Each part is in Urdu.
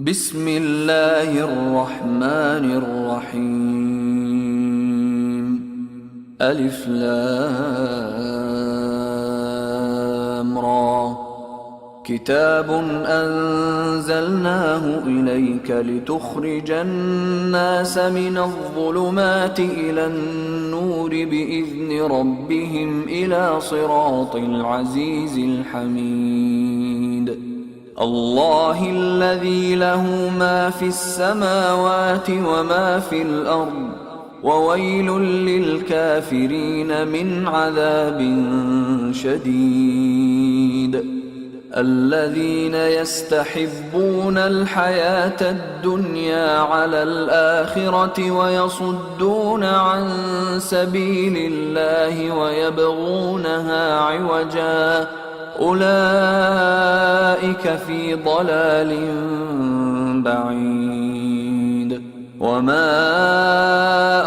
بسم اللہ الرحمن الرحیم الف لام را کتاب انزلناه الیک لتخرج الناس من الظلمات الى النور باذن ربهم الى صراط العزیز الحمید اللہ الذی له ما فی السماوات وما فی الارض وویل للکافرین من عذاب شدید الذین یستحبون الحیاة الدنیا علی الآخرة ویصدون عن سبیل اللہ ویبغونها عوجا اولئک فی ضلال بعید وما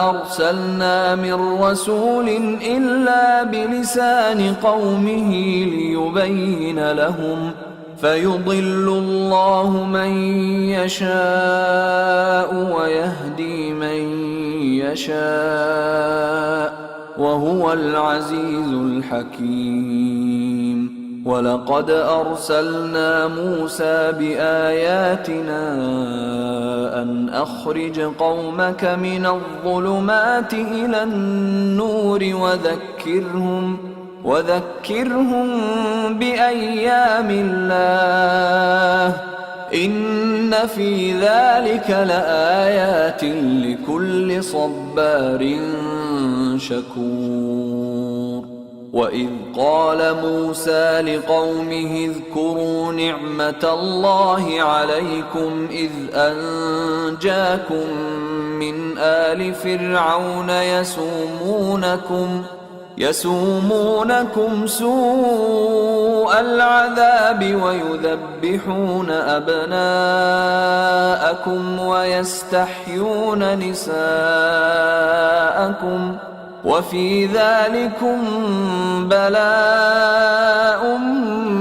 ارسلنا من رسول الا بلسان قومه ليبين لهم فيضل الله من يشاء ويهدي من يشاء وهو العزيز الحكيم وَلَقَدْ أَرْسَلْنَا مُوسَى بِآيَاتِنَا أَنْ أَخْرِجْ قَوْمَكَ مِنَ الظُّلُمَاتِ إِلَى النُّورِ وَذَكِّرْهُمْ بِأَيَّامِ اللَّهِ إِنَّ فِي ذَلِكَ لَآيَاتٍ لِكُلِّ صَبَّارٍ شَكُورٍ وَإِذْ قَالَ مُوسَى لِقَوْمِهِ اذْكُرُوا نِعْمَةَ اللَّهِ عَلَيْكُمْ إِذْ أَنْجَاكُمْ مِنْ آلِ فِرْعَوْنَ يَسُومُونَكُمْ سُوءَ الْعَذَابِ وَيُذَبِّحُونَ أَبْنَاءَكُمْ وَيَسْتَحْيُونَ نِسَاءَكُمْ وَفِي ذَلِكُمْ بَلَاءٌ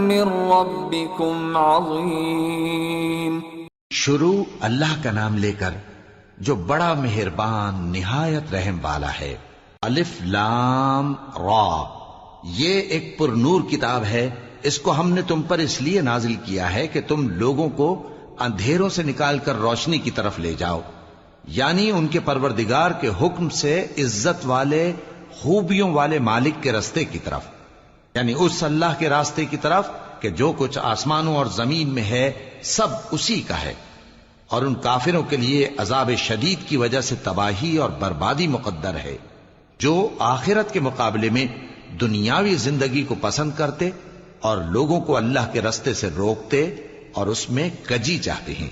مِّن رَّبِّكُمْ عَظِيمٌ۔ شروع اللہ کا نام لے کر جو بڑا مہربان نہایت رحم والا ہے۔ الف لام را، یہ ایک پر نور کتاب ہے، اس کو ہم نے تم پر اس لیے نازل کیا ہے کہ تم لوگوں کو اندھیروں سے نکال کر روشنی کی طرف لے جاؤ، یعنی ان کے پروردگار کے حکم سے عزت والے خوبیوں والے مالک کے راستے کی طرف، یعنی اس اللہ کے راستے کی طرف کہ جو کچھ آسمانوں اور زمین میں ہے سب اسی کا ہے، اور ان کافروں کے لیے عذاب شدید کی وجہ سے تباہی اور بربادی مقدر ہے، جو آخرت کے مقابلے میں دنیاوی زندگی کو پسند کرتے اور لوگوں کو اللہ کے راستے سے روکتے اور اس میں کجی چاہتے ہیں۔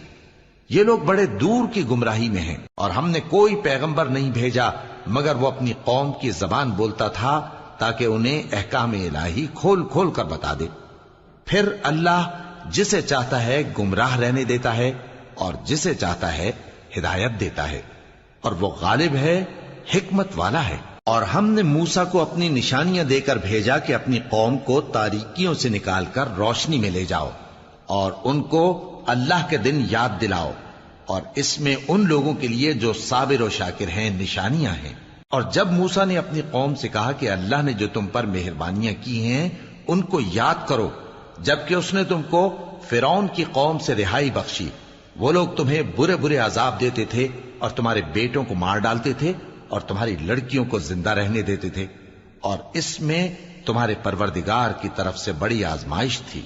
یہ لوگ بڑے دور کی گمراہی میں ہیں، اور ہم نے کوئی پیغمبر نہیں بھیجا مگر وہ اپنی قوم کی زبان بولتا تھا تاکہ انہیں احکام الہی کھول کھول کر بتا دے۔ پھر اللہ جسے چاہتا ہے گمراہ رہنے دیتا ہے اور جسے چاہتا ہے ہدایت دیتا ہے، اور وہ غالب ہے، حکمت والا ہے۔ اور ہم نے موسیٰ کو اپنی نشانیاں دے کر بھیجا کہ اپنی قوم کو تاریکیوں سے نکال کر روشنی میں لے جاؤ اور ان کو اللہ کے دن یاد دلاؤ، اور اس میں ان لوگوں کے لیے جو صابر و شاکر ہیں نشانیاں ہیں۔ اور جب موسیٰ نے اپنی قوم سے کہا کہ اللہ نے جو تم پر مہربانیاں کی ہیں ان کو یاد کرو، جبکہ اس نے تم کو فرعون کی قوم سے رہائی بخشی، وہ لوگ تمہیں برے برے عذاب دیتے تھے اور تمہارے بیٹوں کو مار ڈالتے تھے اور تمہاری لڑکیوں کو زندہ رہنے دیتے تھے، اور اس میں تمہارے پروردگار کی طرف سے بڑی آزمائش تھی۔